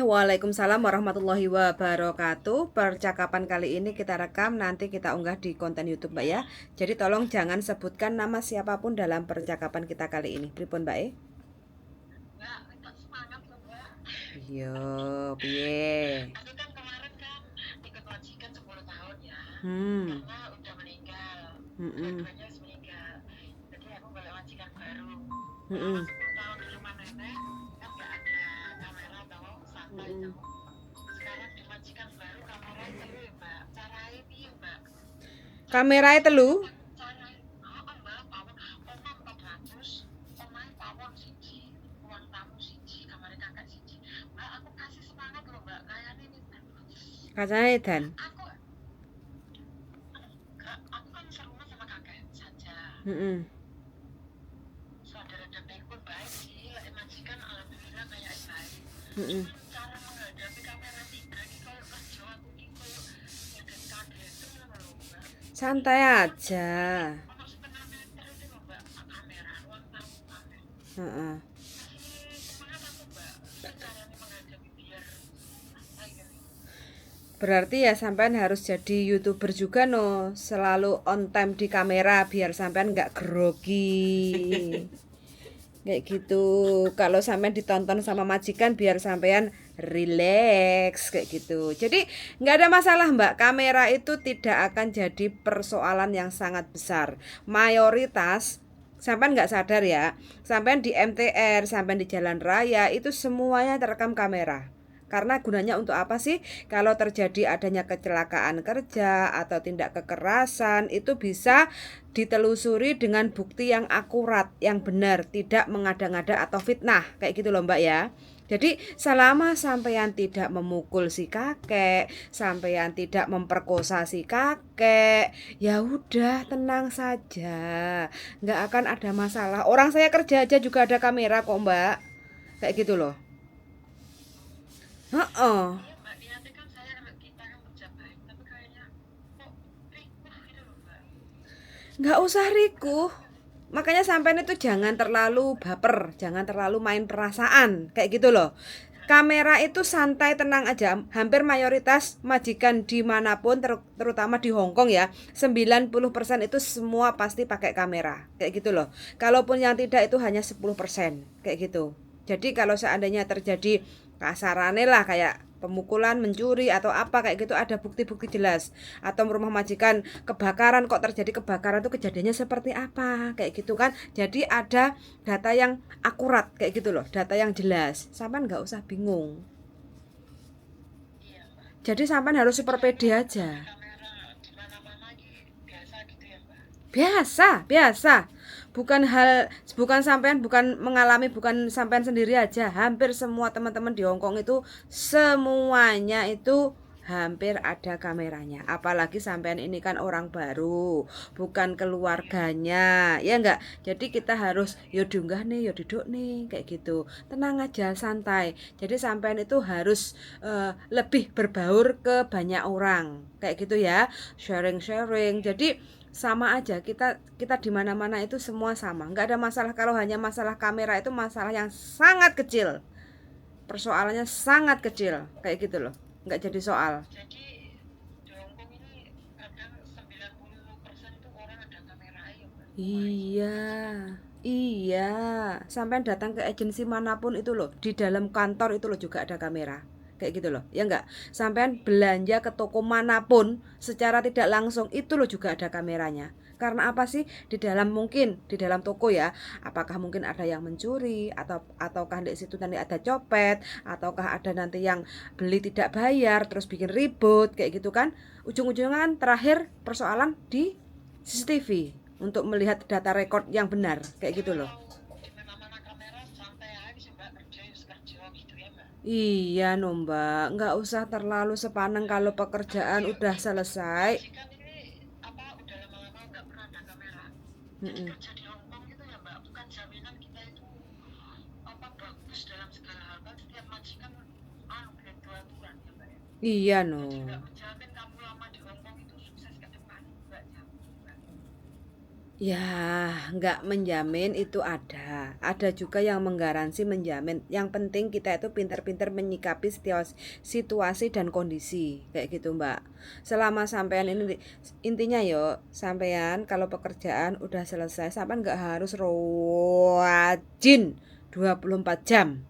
Waalaikumsalam warahmatullahi wabarakatuh. Percakapan kali ini kita rekam, nanti kita unggah di konten YouTube, Mbak ya. Jadi tolong jangan sebutkan nama siapapun dalam percakapan kita kali ini. Pripun, Mbak? Mbak, minta semangat loh, Mbak. Yo, piye? Aku kan kemarin kan ikut majikan 10 tahun ya. Hmm. Karena udah meninggal. Mm-mm. Dua-duanya meninggal. Jadi aku balik majikan baru. Selama Mm-mm. 10 tahun di rumah nenek kan nggak ada kamera atau santai Mm-mm. tuh. Sekarang di majikan baru kamera telu ya, Mbak. Caranya piye, Mbak? Kameranya telu. Caranya, Mbak, pawon. Omah 400, omah pawon siji, ruang tamu siji, kamar kakak siji. Mbak, aku kasih semangat loh, Mbak. Kayaknya ini Kacanya edan. aku kan serumah sama kakek saja. Mm-mm. Saudara dede pun baik sih, lek majikan alhamdulillah kayak baik. Mm-mm. Cuman cara menghadapi kamera tiga ini kalau kerja aku ini kalau kaget itu loh, Mbak. Santai aja. Ono setengah meter itu loh, Mbak, kamera ruang tamu kamera. Heeh. Kasih semangat aku, Mbak. Caranya menghadapi biar santai gitu. Berarti ya sampean harus jadi YouTuber juga no, selalu on time di kamera biar sampean nggak grogi. Kayak gitu. Kalau sampean ditonton sama majikan biar sampean relax kayak gitu. Jadi nggak ada masalah, Mbak. Kamera itu tidak akan jadi persoalan yang sangat besar. Mayoritas sampean nggak sadar ya, sampean di MTR, sampean di jalan raya itu semuanya terekam kamera. Karena gunanya untuk apa sih? Kalau terjadi adanya kecelakaan kerja atau tindak kekerasan, itu bisa ditelusuri dengan bukti yang akurat, yang benar, tidak mengada-ngada atau fitnah. Kayak gitu loh, Mbak ya. Jadi selama sampean tidak memukul si kakek, sampean tidak memperkosa si kakek, ya udah tenang saja, nggak akan ada masalah. Orang saya kerja aja juga ada kamera kok, Mbak. Kayak gitu loh. Heeh. Iya, Mbak, niatnya kan kita kan kerja baik, tapi kayaknya kok rikuh gitu loh, Mbak. Nggak usah rikuh. Makanya sampean itu jangan terlalu baper, jangan terlalu main perasaan, kayak gitu loh. Kamera itu santai tenang aja. Hampir mayoritas majikan dimanapun, terutama di Hong Kong ya, 90% itu semua pasti pakai kamera, kayak gitu loh. Kalaupun yang tidak itu hanya 10%, kayak gitu. Jadi kalau seandainya terjadi kasarane lah kayak pemukulan, mencuri atau apa kayak gitu, ada bukti-bukti jelas. Atau rumah majikan kebakaran, kok terjadi kebakaran itu kejadiannya seperti apa kayak gitu kan. Jadi ada data yang akurat kayak gitu loh, data yang jelas. Sampai nggak usah bingung. Iya, Mbak. Jadi sampai harus super Jadi pede aku aja. pakai kamera di mana-mana gitu, biasa gitu ya, Mbak. Biasa. Bukan sampean, bukan mengalami, bukan sampean sendiri aja. Hampir semua teman-teman di Hong Kong itu semuanya itu hampir ada kameranya. Apalagi sampean ini kan orang baru, bukan Iya. keluarganya, ya enggak. Jadi kita harus yo diunggah nih, yo duduk nih, kayak gitu. Tenang aja, santai. Jadi sampean itu harus lebih berbaur ke banyak orang, kayak gitu ya. Sharing-sharing. Jadi sama aja, kita kita di mana-mana itu semua sama, nggak ada masalah. Kalau hanya masalah kamera itu masalah yang sangat kecil, persoalannya sangat kecil kayak gitu loh, nggak jadi soal. Jadi di Hongkong ini kadang 90% tuh orang ada kamera ya, Mbak. Wah, itu Iya, keren sekali. iya, sampai datang ke agensi manapun itu loh, di dalam kantor itu loh juga ada kamera kayak gitu loh, ya enggak. Sampai belanja ke toko manapun secara tidak langsung itu loh juga ada kameranya. Karena apa sih? Di dalam, mungkin di dalam toko ya, apakah mungkin ada yang mencuri, ataukah di situ nanti ada copet, ataukah ada nanti yang beli tidak bayar terus bikin ribut kayak gitu kan. Ujung-ujungnya kan terakhir persoalan di CCTV untuk melihat data rekod yang benar kayak Jadi gitu loh. kalau di mana-mana kamera santai aja sih, Mbak, kerja ya kerja gitu ya, Mbak. Iya no, Mbak, nggak usah terlalu sepaneng kalau Aku pekerjaan ya udah ikut selesai. majikan ini apa udah lama-lama nggak pernah ada kamera. Jadi Mm-mm. kerja di Hongkong gitu ya, Mbak, bukan jaminan kita itu apa bagus dalam segala hal kan setiap majikan punya dua aturan ya, Mbak ya. Iya no. Jadi nggak menjamin kamu lama di Hongkong itu sukses ke depan, nggak jamin, Mbak. Ya, nggak menjamin itu ada. Ada juga yang menggaransi menjamin. Yang penting kita itu pintar-pintar menyikapi setiap situasi dan kondisi. Kayak gitu, Mbak. Selama sampean ini intinya yo, sampean kalau pekerjaan udah selesai, sampean nggak harus rajin 24 jam.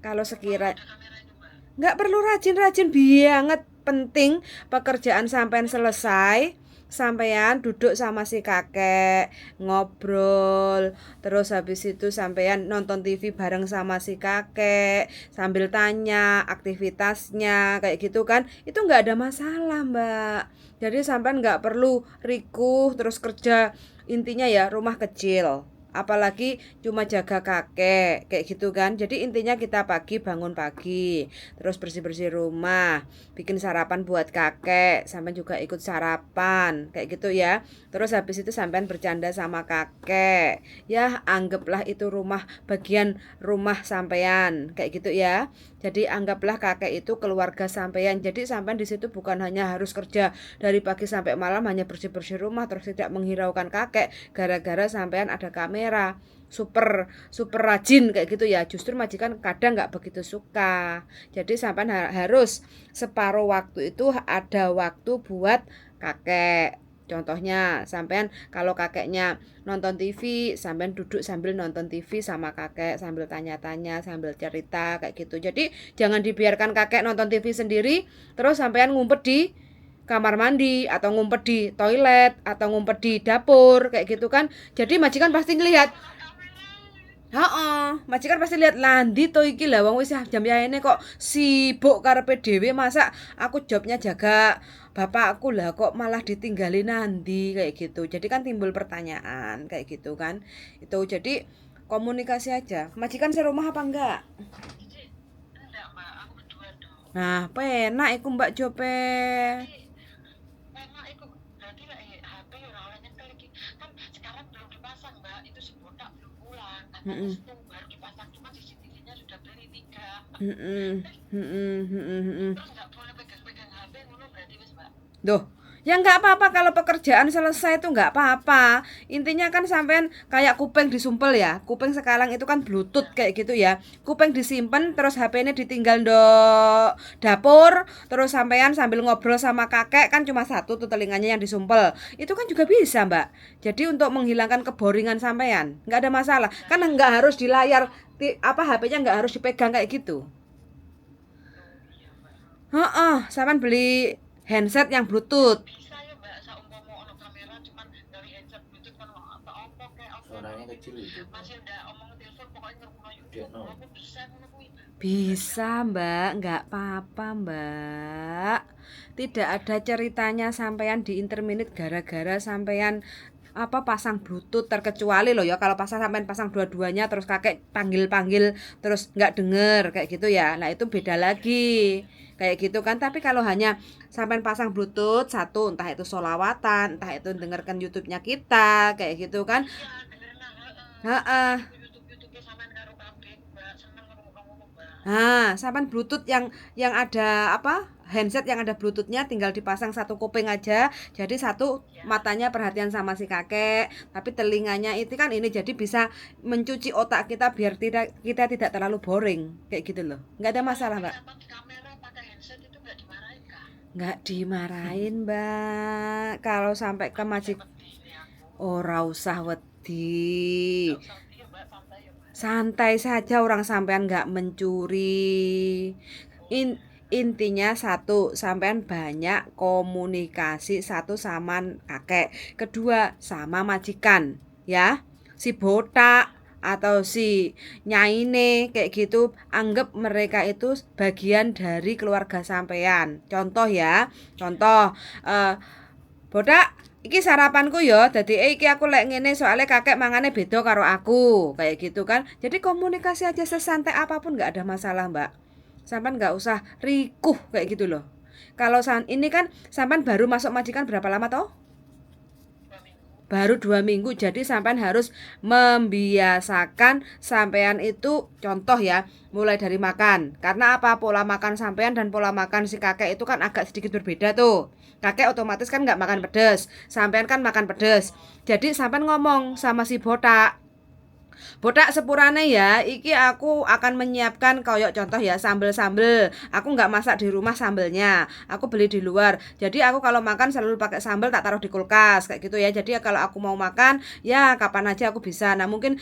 Kalau Oh, kalau sekira ada kamera itu mbak. nggak perlu rajin-rajin banget, penting pekerjaan sampean selesai, sampean duduk sama si kakek, ngobrol, terus habis itu sampean nonton TV bareng sama si kakek, sambil tanya aktivitasnya, kayak gitu kan, itu nggak ada masalah, Mbak. Jadi sampean nggak perlu rikuh terus kerja, intinya ya rumah kecil. Apalagi cuma jaga kakek kayak gitu kan. Jadi intinya kita pagi bangun pagi, terus bersih-bersih rumah, bikin sarapan buat kakek, sampai juga ikut sarapan kayak gitu ya. Terus habis itu sampean bercanda sama kakek. Ya, anggaplah itu rumah, bagian rumah sampean kayak gitu ya. Jadi anggaplah kakek itu keluarga sampean. Jadi sampean di situ bukan hanya harus kerja dari pagi sampai malam hanya bersih-bersih rumah terus tidak menghiraukan kakek gara-gara sampean ada kamera. Super super rajin kayak gitu ya. Justru majikan kadang nggak begitu suka. Jadi sampean harus separuh waktu itu ada waktu buat kakek. Contohnya, sampean kalau kakeknya nonton TV, sampean duduk sambil nonton TV sama kakek, sambil tanya-tanya, sambil cerita kayak gitu. Jadi jangan dibiarkan kakek nonton TV sendiri, terus sampean ngumpet di kamar mandi atau ngumpet di toilet atau ngumpet di dapur kayak gitu kan. Jadi majikan pasti ngelihat. Kalau kamera. Heeh, majikan pasti lihat landi to iki lah wong wis jam yaene kok sibuk karepe dhewe masa aku jobnya jaga bapakku lah kok malah ditinggalin nanti kayak gitu. Jadi kan timbul pertanyaan kayak gitu kan. Itu jadi komunikasi aja. Majikan serumah apa enggak? Jadi enggak mbak, aku berdua dong. Nah, penak iku Mbak Jope. Berarti enak itu, berarti lah HP orang oleh nyetel lagi. Kan sekarang belum dipasang mbak, itu si botak belum pulang. Katanya Heeh. itu baru dipasang, cuma CCTV-nya sudah beli 3. Heeh. Heeh, heeh, heeh. Terus nggak boleh pegang-pegang HP ngono berarti wis mbak. Duh, ya nggak apa-apa kalau pekerjaan selesai itu nggak apa-apa. Intinya kan sampean kayak kuping disumpel ya. Kuping sekarang itu kan bluetooth Ya. kayak gitu ya. Kuping disimpan terus HP-nya ditinggal do dapur, terus sampean sambil ngobrol sama kakek kan cuma satu tuh telinganya yang disumpel. Itu kan juga bisa, Mbak. Jadi untuk menghilangkan keboringan sampean, nggak ada masalah. Nah Kan iya nggak harus di itu. layar apa HP-nya nggak harus dipegang kayak gitu. Oh iya mbak. Heeh, sampean beli handset yang bluetooth. Bisa ya mbak, saumpama ono kamera cuman gawe headset bluetooth kan apa apa kayak apa Suaranya kecil itu. masih udah omong telepon pokoknya ngerungokno Dia YouTube no. aku bisa ngono kuwi mbak. Bisa, Mbak, nggak apa-apa, Mbak. Tidak ada ceritanya sampean di interminute gara-gara sampean apa pasang bluetooth, terkecuali loh ya kalau pasang sampean pasang dua-duanya terus kakek panggil-panggil terus nggak denger kayak gitu ya. Nah, itu beda Iya iya lagi. Kayak gitu kan. Tapi kalau hanya sampean pasang bluetooth satu, entah itu sholawatan, entah itu dengarkan YouTube-nya kita, kayak gitu kan. iya bener nah heeh. Heeh. Iku YouTube sampean karo kabeh mbak, seneng ngerungokno ngono mbak. Nah, sampan Bluetooth yang ada apa? Handset yang ada Bluetoothnya tinggal dipasang satu kuping aja. Jadi satu Ya matanya perhatian sama si kakek, tapi telinganya itu kan ini jadi bisa mencuci otak kita biar kita tidak terlalu boring kayak gitu loh. Nggak ada itu kalau masalah, Mbak. kelihatan di kamera pakai headset itu nggak dimarahin kah? Nggak dimarahin, Mbak. Kalau sampai ke Aku sih majik wedi ini aku. ora usah wedi. Nggak usah wedi ya mbak, santai ya mbak. Santai saja orang sampean nggak mencuri. Oh In, iya. intinya satu, sampean banyak komunikasi satu sama kakek, kedua sama majikan, ya. Si botak atau si nyaine kayak gitu, anggap mereka itu bagian dari keluarga sampean. Contoh ya, Ya. contoh botak iki sarapanku ya. Dadi iki aku lek ngene soalnya kakek mangane beda karo aku. Kayak gitu kan. Jadi komunikasi aja sesantai apapun nggak ada masalah, Mbak. Sampan nggak usah rikuh kayak gitu loh. Kalau ini kan sampan baru masuk majikan berapa lama toh? 2 minggu. baru 2 minggu. Jadi sampean harus membiasakan sampean itu, contoh ya, mulai dari makan. Karena apa? Pola makan sampean dan pola makan si kakek itu kan agak sedikit berbeda tuh. Kakek otomatis kan nggak makan pedes, sampean kan makan pedes. Jadi sampean ngomong sama si botak, botak sepurane ya, iki aku akan menyiapkan koyok contoh ya, sambel-sambel. Aku nggak masak di rumah sambelnya, aku beli di luar. Jadi aku kalau makan selalu pakai sambel, tak taruh di kulkas kayak gitu ya. Jadi kalau aku mau makan ya kapan aja aku bisa. Nah mungkin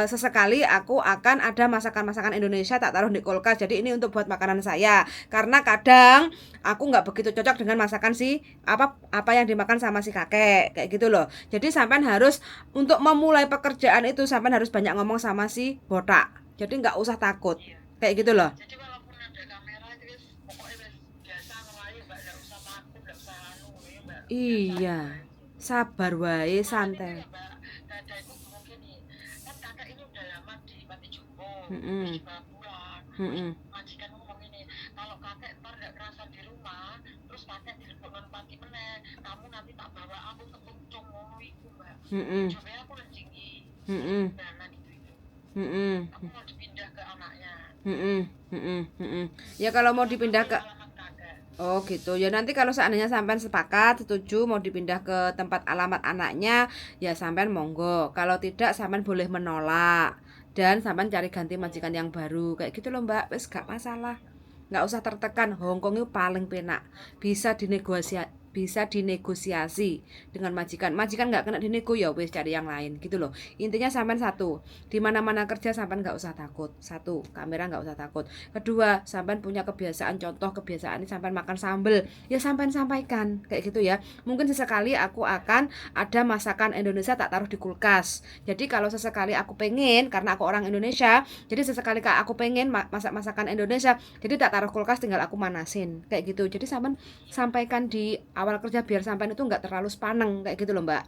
sesekali aku akan ada masakan-masakan Indonesia tak taruh di kulkas. Jadi ini untuk buat makanan saya. Karena kadang aku nggak begitu cocok dengan masakan si apa yang dimakan sama si kakek kayak gitu loh. Jadi sampean harus, untuk memulai pekerjaan itu sampean harus banyak ngomong sama si botak. Jadi nggak usah takut Iya. kayak gitu loh. Jadi walaupun ada kamera itu wis pokoknya wis biasa ngono Mbak, enggak usah takut, enggak usah anu ya Mbak. Biasain Iya, wae. sabar wae, Soalnya ini santai. ya Mbak, dada itu mungkin nih, kan kakak ini udah lama di Panti Jompo, terus Mm-mm, dibawa pulang, terus mm-mm, majikan ngomong ini, kalau kakek ntar gak kerasa di rumah, terus kakek dilebok non panti meneh, kamu nanti tak bawa aku ke Tuncung ngono iku Mbak. mm-mm, Coba aku lencingi, mm-mm, dana itu. mm-mm, Aku mau dipindah ke anaknya. mm-mm, mm-mm, mm-mm. Ya kalau mau Mau dipindah ngambil ke, alamat kakek. oh gitu. Ya nanti kalau seandainya sampean sepakat, setuju mau dipindah ke tempat alamat anaknya, ya sampean monggo. Kalau tidak sampean boleh menolak. Dan sampean cari ganti majikan yang baru. Kayak gitu loh Mbak, wis gak masalah. Nggak usah tertekan. Hongkong itu paling penak, bisa dinegosiasi dengan majikan nggak kena dinego ya wes cari yang lain gitu loh. Intinya sampean satu, di mana mana kerja sampean nggak usah takut. Satu, kamera nggak usah takut. Kedua, sampean punya kebiasaan, contoh kebiasaan ini sampean makan sambel, ya sampean sampaikan kayak gitu ya. Mungkin sesekali aku akan ada masakan Indonesia tak taruh di kulkas. Jadi kalau sesekali aku pengen, karena aku orang Indonesia, jadi sesekali aku pengen masak masakan Indonesia, jadi tak taruh kulkas, tinggal aku manasin kayak gitu. Jadi sampean sampaikan di awal kerja biar sampean itu nggak terlalu sepaneng kayak gitu loh Mbak.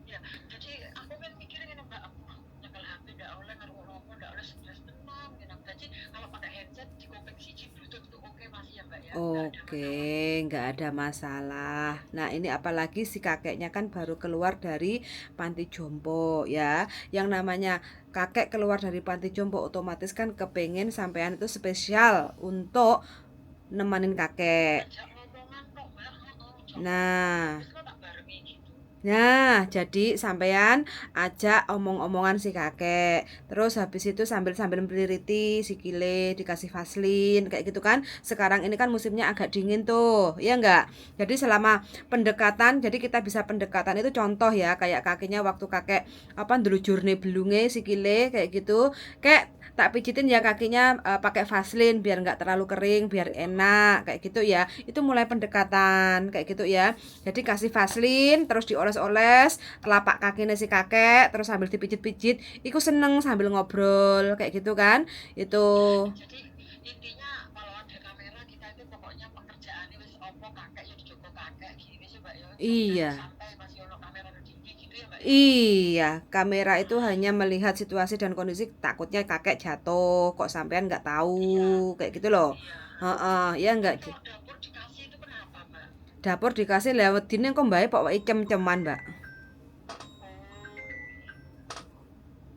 Ya, jadi aku kan mikirnya gini Mbak, aku nyekel HP nggak oleh ngaruh rokok, nggak oleh stres tenang gitu. Jadi kalau pakai headset di kuping siji Bluetooth itu oke masih ya Mbak ya, nggak ada Oke, masalah. nggak ada masalah. Nah, ini apalagi si kakeknya kan baru keluar dari panti jompo ya. Yang namanya kakek keluar dari panti jompo otomatis kan kepengen sampean itu spesial untuk nemanin kakek. Ngajak ngomongan kok Mbak, ngajak ngomongan. Nah, Terus kok tak barengi gitu. Nah, jadi sampean ajak omong-omongan si kakek. Terus habis itu sambil-sambil meliriti sikile, dikasih vaselin kayak gitu kan. Sekarang ini kan musimnya agak dingin tuh, ya enggak? Jadi selama pendekatan, jadi kita bisa pendekatan itu contoh ya, kayak kakinya waktu kakek ndelujurne belunge sikile kayak gitu. Kayak tak pijitin ya kakinya pakai vaselin biar enggak terlalu kering, biar enak kayak gitu ya. Itu mulai pendekatan kayak gitu ya. Jadi kasih vaselin, terus dioles-oles telapak kakinya si kakek, terus sambil dipijit-pijit, iku seneng sambil ngobrol kayak gitu kan. Itu Jadi intinya kalau ada kamera kita itu pokoknya pekerjaannya wis opo kakek ya dijogo kakek gini wis Mbak ya. Jadi iya. santai masih ono kamera di tinggi gitu ya Mbak ya. Iya, kamera itu hanya melihat situasi dan kondisi, takutnya kakek jatuh, kok sampean nggak Iya, tahu, kayak gitu loh. iya. Heeh, ya Tapi enggak. kalau dapur dikasih itu kenapa Mbak? Dapur dikasih lewat dini kok mbak pok cem-ceman mbak.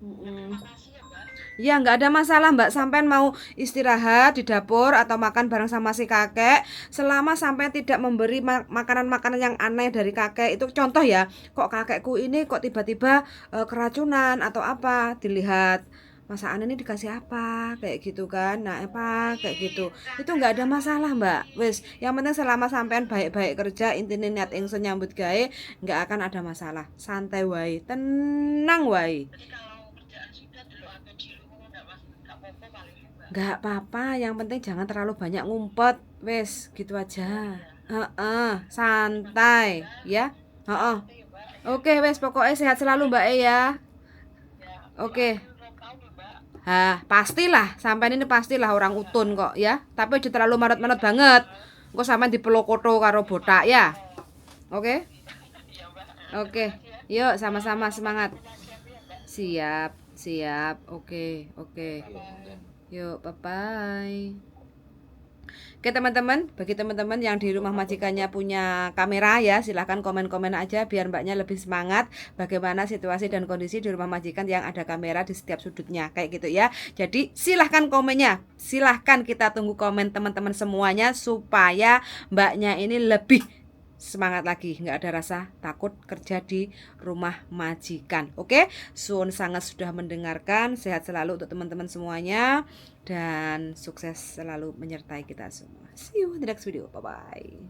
Oh, ya Mm-mm. terima kasih ya Mbak. Ya nggak ada masalah Mbak, sampean mau istirahat di dapur atau makan bareng sama si kakek, selama sampai tidak memberi makanan-makanan yang aneh dari kakek. Itu contoh ya, kok kakekku ini kok tiba-tiba keracunan atau apa, dilihat masakan ini dikasih apa kayak gitu kan. Nah Oh, apa kayak ih, gitu, udah itu nggak nggak ada masalah ngerti. Mbak. Wes yang penting selama sampean baik-baik kerja, intinya niat ingsun nyambut gawe, nggak akan ada masalah, santai wae, tenang wae. Jadi kalau kerjaan sudah dulu atau di rumah nggak mas, nggak apa-apa paling ya Mbak. Nggak apa-apa, yang penting jangan terlalu banyak ngumpet. Wes, gitu Oh aja. iya. Heeh, Terima kasih santai, Mbak. ya. Heeh. Hati-hati ya Mbak ya. Oke, wes pokoknya sehat selalu Mbak E ya. Ya, Oke. doain ulang tahun ya Mbak. Pastilah, sampai ini pastilah orang utun Ya, kok ya. Tapi aja terlalu terima manut-manut kasih banget. Mbak. Engko sampean dipelokoto karo botak ya. Oh, Oke? iya Mbak. Terima Oke. kasih ya. Yuk, Ya, sama-sama kapan-kapan semangat. ketemu lagi ya Mbak. Siap, siap. Oke, Oke, oke. bye-bye. Yuk, bye-bye. Oke teman-teman, bagi teman-teman yang di rumah majikannya punya kamera ya, silahkan komen-komen aja biar mbaknya lebih semangat bagaimana situasi dan kondisi di rumah majikan yang ada kamera di setiap sudutnya, kayak gitu ya. Jadi silahkan komennya, silahkan kita tunggu komen teman-teman semuanya supaya mbaknya ini lebih semangat lagi, nggak ada rasa takut kerja di rumah majikan. Oke, Suun sangat sudah mendengarkan, sehat selalu untuk teman-teman semuanya dan sukses selalu menyertai kita semua. See you in the next video, bye bye.